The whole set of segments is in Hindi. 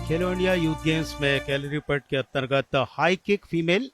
खेलो इंडिया यूथ गेम्स में कैलोरी पट के अंतर्गत हाई किक फीमेल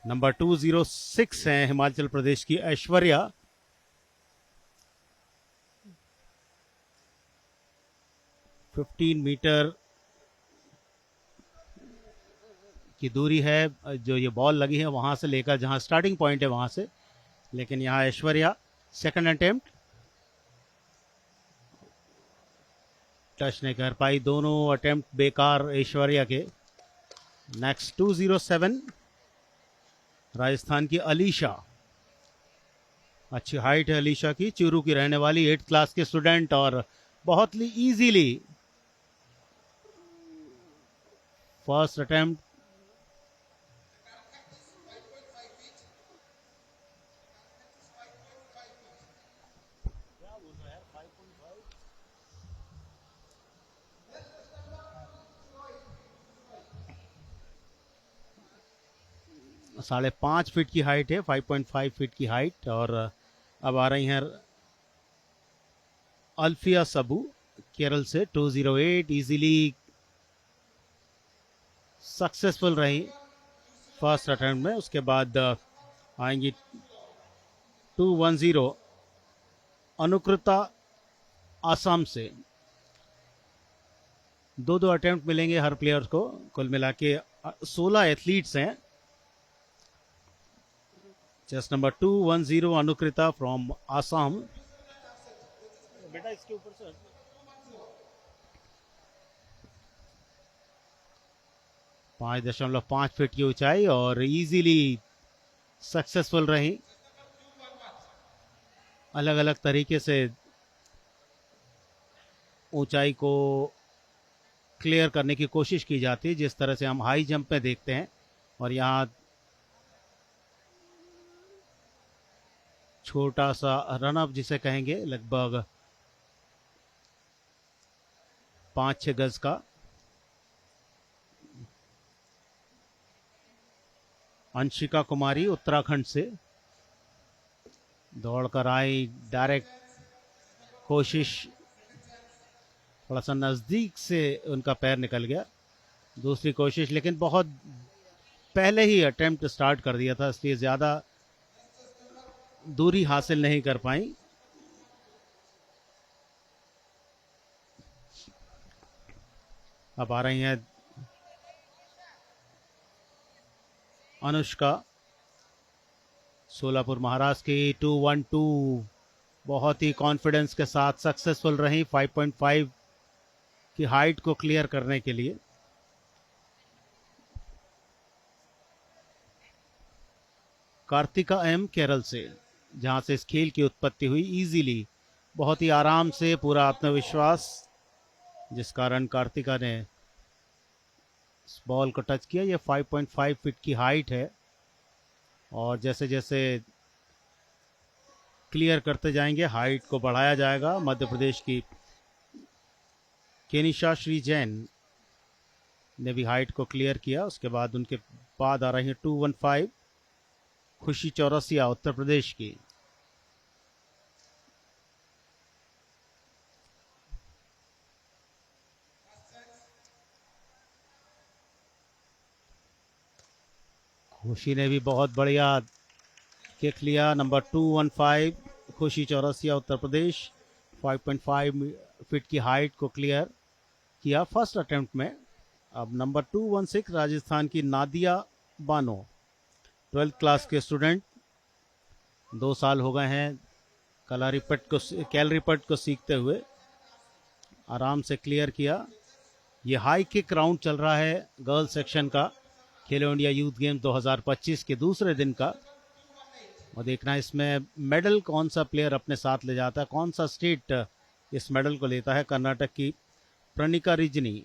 नंबर 206 हैं हिमाचल प्रदेश की ऐश्वर्या। मीटर की दूरी है जो ये बॉल लगी है वहां से लेकर जहां स्टार्टिंग पॉइंट है वहां से, लेकिन यहां ऐश्वर्या सेकंड अटेम्प्ट टच नहीं कर पाई, दोनों अटेम्प्ट बेकार ऐश्वर्या के। नेक्स्ट 207 राजस्थान की अलीशा, अच्छी हाइट है अलीशा की, चूरू की रहने वाली 8th क्लास के स्टूडेंट, और बहुत ही इजीली फर्स्ट अटेम्प्ट साढ़े 5 फीट की हाइट है, 5.5 फीट की हाइट। और अब आ रही हैं अल्फिया सबू केरल से 208, इजीली सक्सेसफुल रही फर्स्ट अटेम्प्ट में। उसके बाद आएंगी 210 अनुकृता आसाम से। दो अटेम्प्ट मिलेंगे हर प्लेयर को, कुल मिला के 16 एथलीट्स हैं। Chest number 210 Anukrita from Assam. बेटा इसके ऊपर से 5.5 फीट की ऊंचाई और इजीली सक्सेसफुल रही। अलग अलग तरीके से ऊंचाई को क्लियर करने की कोशिश की जाती है, जिस तरह से हम हाई जंप में देखते हैं, और यहाँ छोटा सा रन अप जिसे कहेंगे, लगभग 5-6 गज का। अंशिका कुमारी उत्तराखंड से दौड़कर आई, डायरेक्ट कोशिश, थोड़ा सा नजदीक से उनका पैर निकल गया, दूसरी कोशिश, लेकिन बहुत पहले ही अटेम्प्ट स्टार्ट कर दिया था, इसलिए ज्यादा दूरी हासिल नहीं कर पाई। अब आ रही हैं अनुष्का, सोलापुर महाराष्ट्र की 212, बहुत ही कॉन्फिडेंस के साथ सक्सेसफुल रही 5.5 की हाइट को क्लियर करने के लिए। कार्तिका एम केरल से, जहां से इस खेल की उत्पत्ति हुई, इजीली, बहुत ही आराम से, पूरा आत्मविश्वास, जिस कारण कार्तिका ने इस बॉल को टच किया। ये 5.5 फीट की हाइट है, और जैसे जैसे क्लियर करते जाएंगे हाइट को बढ़ाया जाएगा। मध्य प्रदेश की केनिशा श्री जैन ने भी हाइट को क्लियर किया। उसके बाद उनके बाद आ रही है 215 खुशी चौरसिया उत्तर प्रदेश की। खुशी ने भी बहुत बढ़िया किक लिया। नंबर 215 खुशी चौरसिया उत्तर प्रदेश, 5.5 फीट की हाइट को क्लियर किया फर्स्ट अटेम्प्ट में। अब नंबर 216 राजस्थान की नादिया बानो, 12th क्लास के स्टूडेंट, 2 साल हो गए हैं कैलोरी पट को सीखते हुए, आराम से क्लियर किया। ये हाई किक राउंड चल रहा है गर्ल सेक्शन का, खेलो इंडिया यूथ गेम्स 2025 के दूसरे दिन का, और देखना इसमें मेडल कौन सा प्लेयर अपने साथ ले जाता है, कौन सा स्टेट इस मेडल को लेता है। कर्नाटक की प्रणिका रिजनी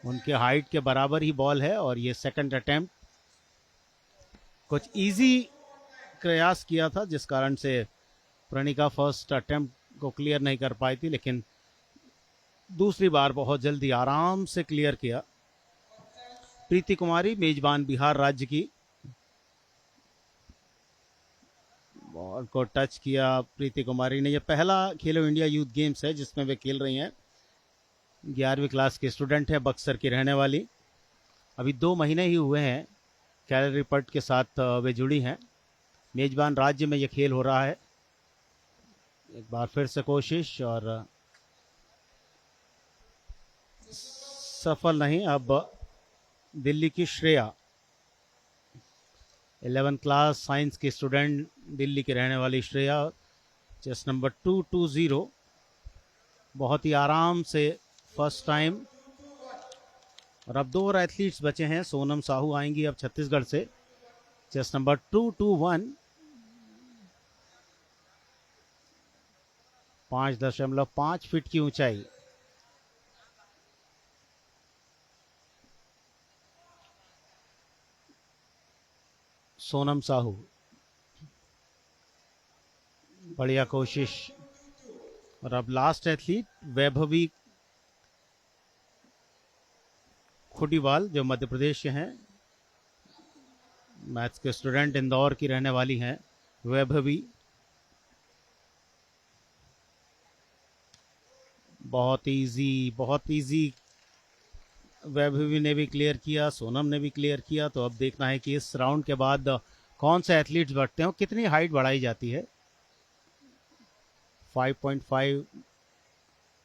उनके हाइट के बराबर ही बॉल है और ये सेकंड अटेम्प्ट। कुछ इजी प्रयास किया था जिस कारण से प्रणिका फर्स्ट अटेम्प्ट को क्लियर नहीं कर पाई थी, लेकिन दूसरी बार बहुत जल्दी आराम से क्लियर किया। प्रीति कुमारी मेजबान बिहार राज्य की, बॉल को टच किया प्रीति कुमारी ने। यह पहला खेलो इंडिया यूथ गेम्स है जिसमें वे खेल रही हैं। 11वीं क्लास के स्टूडेंट है, बक्सर की रहने वाली। अभी 2 महीने ही हुए हैं कैलरी पट के साथ वे जुड़ी हैं। मेजबान राज्य में यह खेल हो रहा है। एक बार फिर से कोशिश और सफल नहीं। अब दिल्ली की श्रेया, 11 क्लास साइंस की स्टूडेंट, दिल्ली की रहने वाली श्रेया, चेस नंबर 220, बहुत ही आराम से फर्स्ट टाइम। और अब 2 और एथलीट्स बचे हैं। सोनम साहू आएंगी अब छत्तीसगढ़ से, चेस नंबर 221, 5.5 फीट की ऊंचाई। सोनम साहू, बढ़िया कोशिश। और अब लास्ट एथलीट वैभवी खुटीवाल, जो मध्य प्रदेश के हैं, मैथ्स के स्टूडेंट, इंदौर की रहने वाली हैं वैभवी। बहुत इजी वैभवी ने भी क्लियर किया, सोनम ने भी क्लियर किया। तो अब देखना है कि इस राउंड के बाद कौन से एथलीट्स बढ़ते हैं, कितनी हाइट बढ़ाई जाती है। 5.5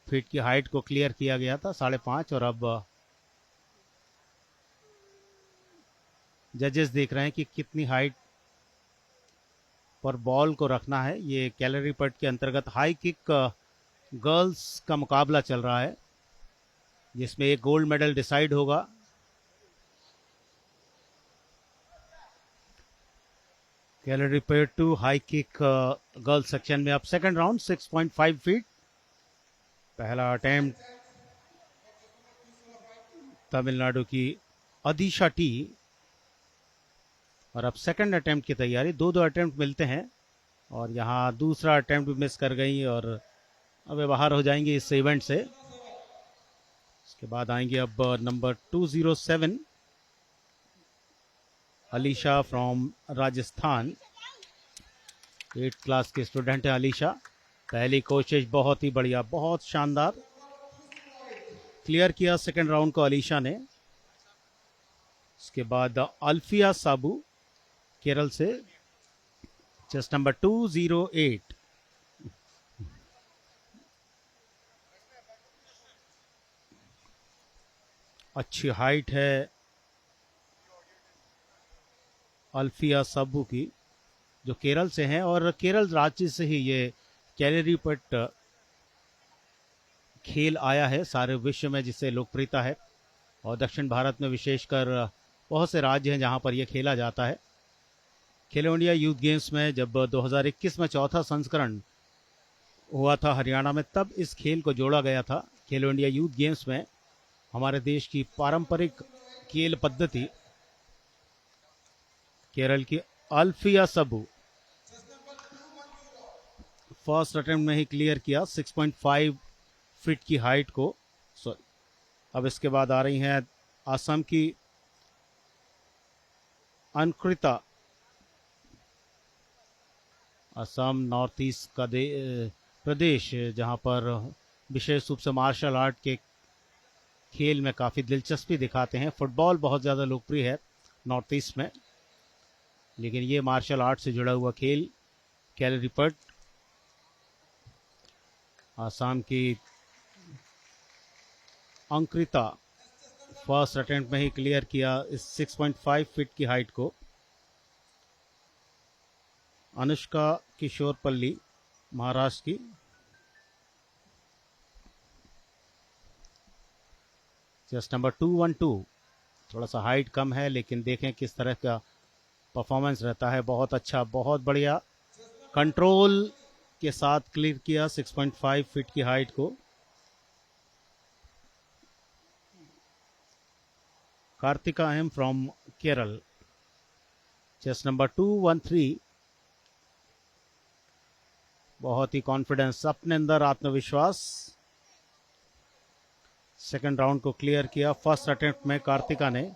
फीट की हाइट को क्लियर किया गया था, 5.5। और अब जजेस देख रहे हैं कि कितनी हाइट पर बॉल को रखना है। ये कैलरी पट के अंतर्गत हाई किक गर्ल्स का मुकाबला चल रहा है जिसमें एक गोल्ड मेडल डिसाइड होगा। कैलरी पट 2 हाई किक गर्ल्स सेक्शन में अब सेकंड राउंड, 6.5 फीट। पहला अटेम्प्ट तमिलनाडु की अदिशा टी। और अब सेकंड अटेम्प्ट की तैयारी। 2 अटेम्प्ट मिलते हैं और यहाँ दूसरा अटेम्प्ट भी मिस कर गई और अब वे बाहर हो जाएंगे इस इवेंट से। इसके बाद आएंगे अब number 207 Alisha from Rajasthan, 8 class के स्टूडेंट है अलीशा। पहली कोशिश बहुत ही बढ़िया, बहुत शानदार, क्लियर किया सेकंड राउंड को अलीशा ने। इसके बाद अल्फिया साबू केरल से, चेस नंबर 208। अच्छी हाइट है अल्फिया साबू की, जो केरल से हैं और केरल राज्य से ही ये कैलरी पट खेल आया है सारे विश्व में, जिससे लोकप्रियता है। और दक्षिण भारत में विशेषकर बहुत से राज्य हैं जहां पर यह खेला जाता है। खेलो इंडिया यूथ गेम्स में जब 2021 में चौथा संस्करण हुआ था हरियाणा में, तब इस खेल को जोड़ा गया था खेलो इंडिया यूथ गेम्स में। हमारे देश की पारंपरिक खेल पद्धति। केरल की अल्फिया सबू फर्स्ट अटेम्प्ट में ही क्लियर किया 6.5 फीट की हाइट को। अब इसके बाद आ रही हैं असम की अंकृता। असम नॉर्थ ईस्ट का प्रदेश जहां पर विशेष रूप से मार्शल आर्ट के खेल में काफ़ी दिलचस्पी दिखाते हैं। फुटबॉल बहुत ज़्यादा लोकप्रिय है नॉर्थ ईस्ट में, लेकिन ये मार्शल आर्ट से जुड़ा हुआ खेल कैलरी पट। आसाम की अंकृता फर्स्ट अटेम्प्ट में ही क्लियर किया इस 6.5 फीट की हाइट को। अनुष्का किशोरपल्ली महाराष्ट्र की, जस्ट नंबर 212, थोड़ा सा हाइट कम है लेकिन देखें किस तरह का परफॉर्मेंस रहता है। बहुत अच्छा, बहुत बढ़िया, कंट्रोल के साथ क्लियर किया 6.5 फीट की हाइट को। Kartika M from Kerala, chest number 213। बहुत ही कॉन्फिडेंस, अपने अंदर आत्मविश्वास। सेकंड राउंड को क्लियर किया फर्स्ट अटेम्प्ट में कार्तिका ने।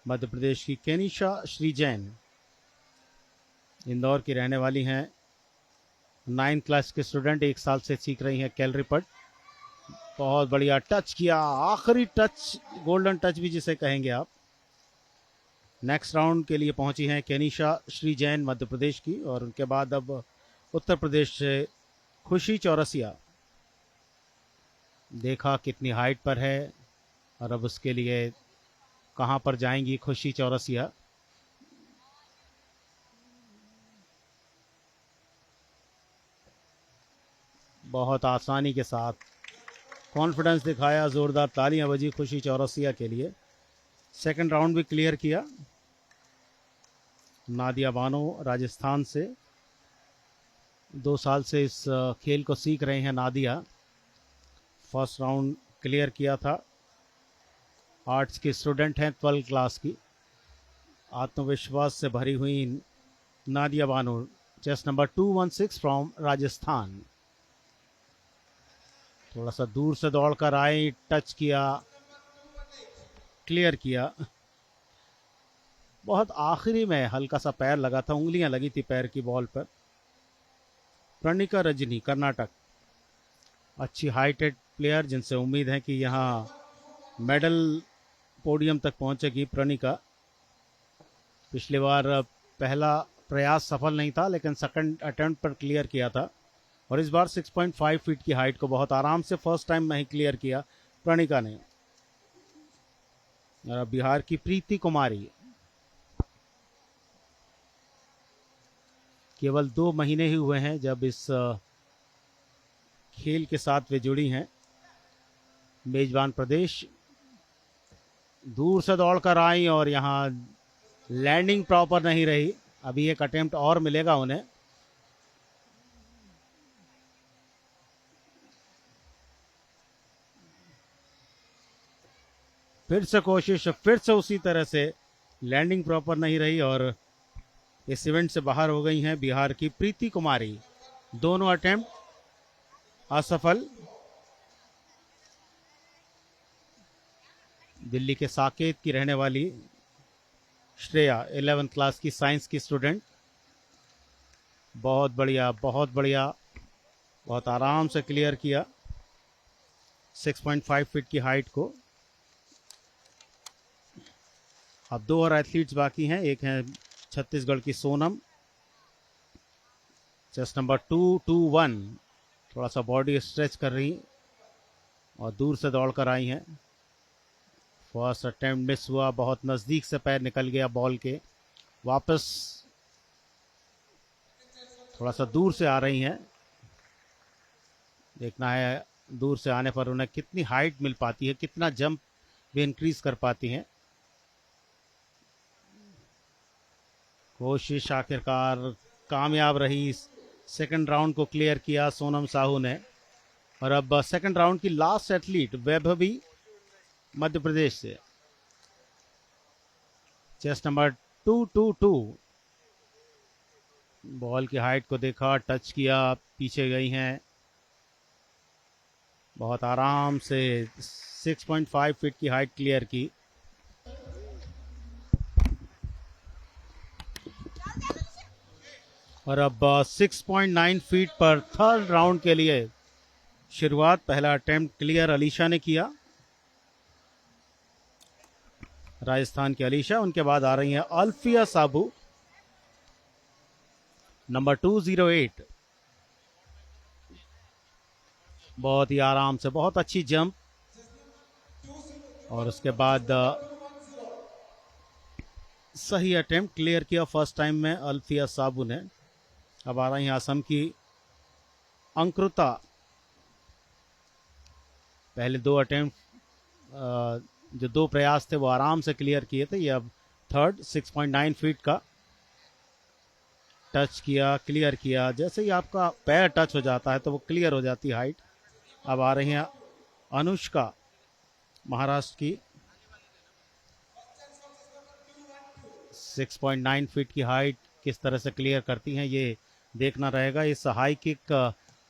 मध्य प्रदेश की केनिशा श्री जैन इंदौर की रहने वाली हैं, 9th क्लास के स्टूडेंट, 1 साल से सीख रही हैं कैलरीपट। बहुत बढ़िया टच किया, आखिरी टच, गोल्डन टच भी जिसे कहेंगे आप। नेक्स्ट राउंड के लिए पहुंची हैं केनिशा श्री जैन मध्य प्रदेश की, और उनके बाद अब उत्तर प्रदेश से खुशी चौरसिया। देखा कितनी हाइट पर है और अब उसके लिए कहां पर जाएंगी खुशी चौरसिया। बहुत आसानी के साथ कॉन्फिडेंस दिखाया, जोरदार तालियां बजी खुशी चौरसिया के लिए। सेकंड राउंड भी क्लियर किया। नादिया बानो राजस्थान से 2 साल से इस खेल को सीख रहे हैं नादिया। फर्स्ट राउंड क्लियर किया था। आर्ट्स की स्टूडेंट हैं, 12th क्लास की। आत्मविश्वास से भरी हुई Nadia Bano, chest number 216 from Rajasthan. थोड़ा सा दूर से दौड़कर आई, टच किया, क्लियर किया। बहुत आखिरी में हल्का सा पैर लगा था, उंगलियां लगी थी पैर की बॉल पर। प्रणिका रजनी, कर्नाटक, अच्छी हाइटेड प्लेयर जिनसे उम्मीद है कि यहाँ मेडल पोडियम तक पहुंचेगी प्रणिका। पिछली बार पहला प्रयास सफल नहीं था, लेकिन सेकंड अटेम्प्ट पर क्लियर किया था, और इस बार 6.5 फीट की हाइट को बहुत आराम से फर्स्ट टाइम में ही क्लियर किया प्रणिका ने। और बिहार की प्रीति कुमारी, केवल 2 महीने ही हुए हैं जब इस खेल के साथ वे जुड़ी हैं। मेजबान प्रदेश, दूर से दौड़कर आई और यहाँ लैंडिंग प्रॉपर नहीं रही। अभी एक अटेम्प्ट और मिलेगा उन्हें। फिर से कोशिश, फिर से उसी तरह से लैंडिंग प्रॉपर नहीं रही और इस इवेंट से बाहर हो गई हैं बिहार की प्रीति कुमारी। दोनों अटेम्प्ट असफल। दिल्ली के साकेत की रहने वाली श्रेया, 11th क्लास की साइंस की स्टूडेंट। बहुत बढ़िया, बहुत बढ़िया, बहुत आराम से क्लियर किया 6.5 फीट की हाइट को। अब 2 और एथलीट्स बाकी हैं। एक हैं छत्तीसगढ़ की सोनम, चेस नंबर 221, थोड़ा सा बॉडी स्ट्रेच कर रही और दूर से दौड़कर आई हैं। फर्स्ट अटेम्प्ट मिस हुआ, बहुत नज़दीक से पैर निकल गया बॉल के। वापस थोड़ा सा दूर से आ रही हैं। देखना है दूर से आने पर उन्हें कितनी हाइट मिल पाती है, कितना जंप भी इंक्रीज कर पाती हैं। कोशिश आखिरकार कामयाब रही। सेकंड राउंड को क्लियर किया सोनम साहू ने। और अब सेकंड राउंड की लास्ट एथलीट वैभवी, मध्य प्रदेश से, चेस नंबर 222। बॉल की हाइट को देखा, टच किया, पीछे गई हैं बहुत आराम से। 6.5 फीट की हाइट क्लियर की। और अब 6.9 फीट पर थर्ड राउंड के लिए शुरुआत। पहला अटेम्प्ट क्लियर अलीशा ने किया, राजस्थान की अलीशा। उनके बाद आ रही हैं अल्फिया साबू, नंबर 208। बहुत ही आराम से, बहुत अच्छी जंप। और उसके बाद सही अटेम्प्ट क्लियर किया फर्स्ट टाइम में अल्फिया साबू ने। अब आ रही हैं असम की अंकृता। पहले 2 अटेम्प्ट, जो 2 प्रयास थे वो आराम से क्लियर किए थे। ये अब थर्ड 6.9 फीट का टच किया, क्लियर किया। जैसे ही आपका पैर टच हो जाता है तो वो क्लियर हो जाती है हाइट। अब आ रही हैं अनुष्का, महाराष्ट्र की 6.9 फीट की हाइट किस तरह से क्लियर करती हैं ये देखना रहेगा। इस हाई किक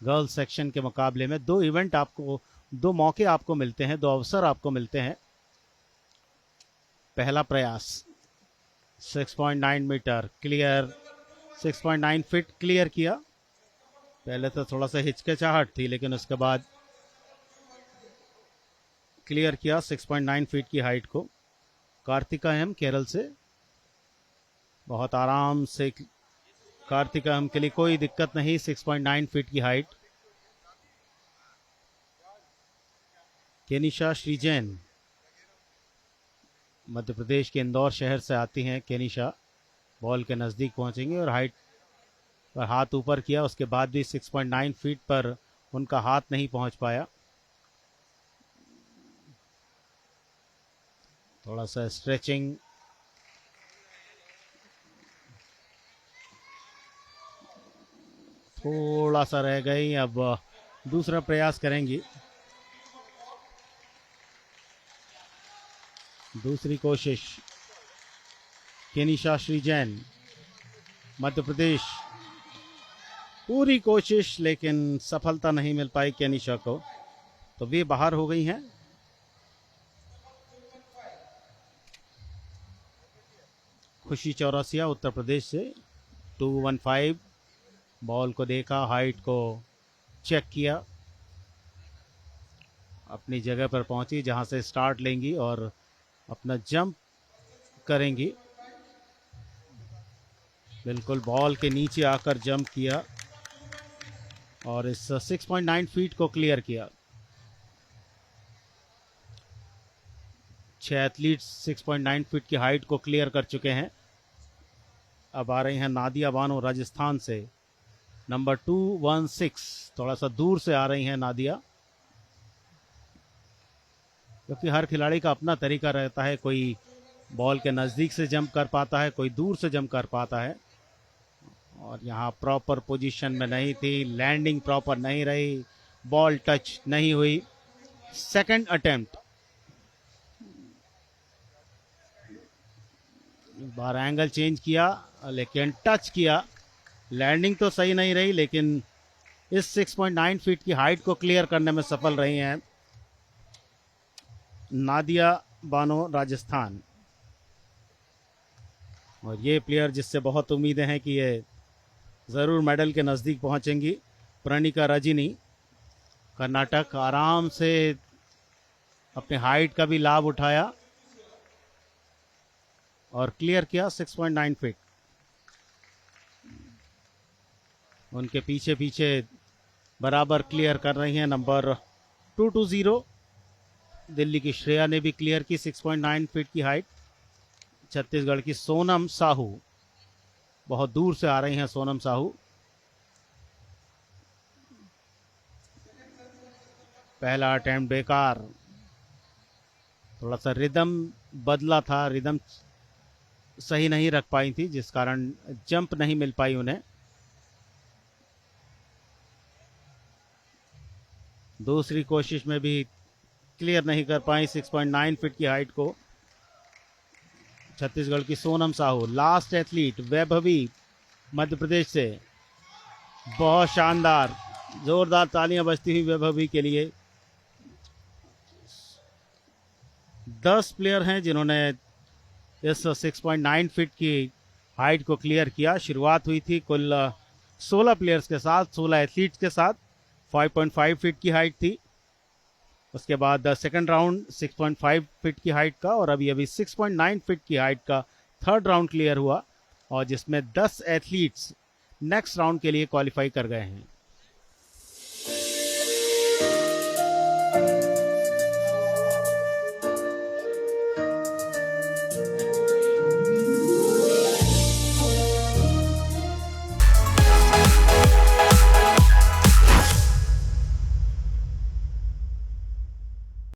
गर्ल सेक्शन के मुकाबले में दो मौके आपको मिलते हैं, दो अवसर आपको मिलते हैं। पहला प्रयास 6.9 मीटर क्लियर, 6.9 फीट क्लियर किया। पहले तो थोड़ा सा हिचकिचाहट थी लेकिन उसके बाद क्लियर किया 6.9 फीट की हाइट को। कार्तिका एम केरल से बहुत आराम से, कार्तिका एम के लिए कोई दिक्कत नहीं, 6.9 फीट की हाइट। केनिशा श्रीजैन मध्य प्रदेश के इंदौर शहर से आती हैं। केनिशा बॉल के नज़दीक पहुंचेंगी और हाइट पर हाथ ऊपर किया, उसके बाद भी 6.9 फीट पर उनका हाथ नहीं पहुंच पाया। थोड़ा सा स्ट्रेचिंग, थोड़ा सा रह गई, अब दूसरा प्रयास करेंगी। दूसरी कोशिश केनिशा श्रीजैन मध्य प्रदेश, पूरी कोशिश लेकिन सफलता नहीं मिल पाई केनिशा को, तो वे बाहर हो गई हैं। खुशी चौरसिया उत्तर प्रदेश से 215, बॉल को देखा, हाइट को चेक किया, अपनी जगह पर पहुंची जहां से स्टार्ट लेंगी और अपना जंप करेंगी। बिल्कुल बॉल के नीचे आकर जंप किया और इस 6.9 फीट को क्लियर किया। 6 एथलीट्स 6.9 फीट की हाइट को क्लियर कर चुके हैं। अब आ रही हैं नादिया बानो राजस्थान से, नंबर 216, थोड़ा सा दूर से आ रही हैं नादिया, क्योंकि हर खिलाड़ी का अपना तरीका रहता है। कोई बॉल के नज़दीक से जंप कर पाता है, कोई दूर से जंप कर पाता है, और यहाँ प्रॉपर पोजीशन में नहीं थी, लैंडिंग प्रॉपर नहीं रही, बॉल टच नहीं हुई। सेकंड अटेम्प्ट, एक बार एंगल चेंज किया लेकिन टच किया, लैंडिंग तो सही नहीं रही, लेकिन इस 6.9 फीट की हाइट को क्लियर करने में सफल रही हैं नादिया बानो राजस्थान। और ये प्लेयर जिससे बहुत उम्मीदें हैं कि ये ज़रूर मेडल के नज़दीक पहुंचेंगी, प्रणिका रजनी कर्नाटक, आराम से अपने हाइट का भी लाभ उठाया और क्लियर किया 6.9 फीट। उनके पीछे पीछे बराबर क्लियर कर रही हैं नंबर 220, दिल्ली की श्रेया ने भी क्लियर की 6.9 फीट की हाइट। छत्तीसगढ़ की सोनम साहू, बहुत दूर से आ रही हैं सोनम साहू। पहला अटेम्प्ट बेकार, थोड़ा सा रिदम बदला था, रिदम सही नहीं रख पाई थी जिस कारण जंप नहीं मिल पाई उन्हें। दूसरी कोशिश में भी क्लियर नहीं कर पाई 6.9 फीट की हाइट को छत्तीसगढ़ की सोनम साहू। लास्ट एथलीट वैभवी मध्य प्रदेश से, बहुत शानदार, जोरदार तालियां बजती हुई वैभवी के लिए। 10 प्लेयर हैं जिन्होंने इस 6.9 फीट की हाइट को क्लियर किया। शुरुआत हुई थी कुल 16 प्लेयर्स के साथ, 16 एथलीट्स के साथ, 5.5 फीट की हाइट थी। उसके बाद सेकंड राउंड 6.5 फीट की हाइट का, और अभी 6.9 फीट की हाइट का थर्ड राउंड क्लियर हुआ, और जिसमें 10 एथलीट्स नेक्स्ट राउंड के लिए क्वालिफाई कर गए हैं।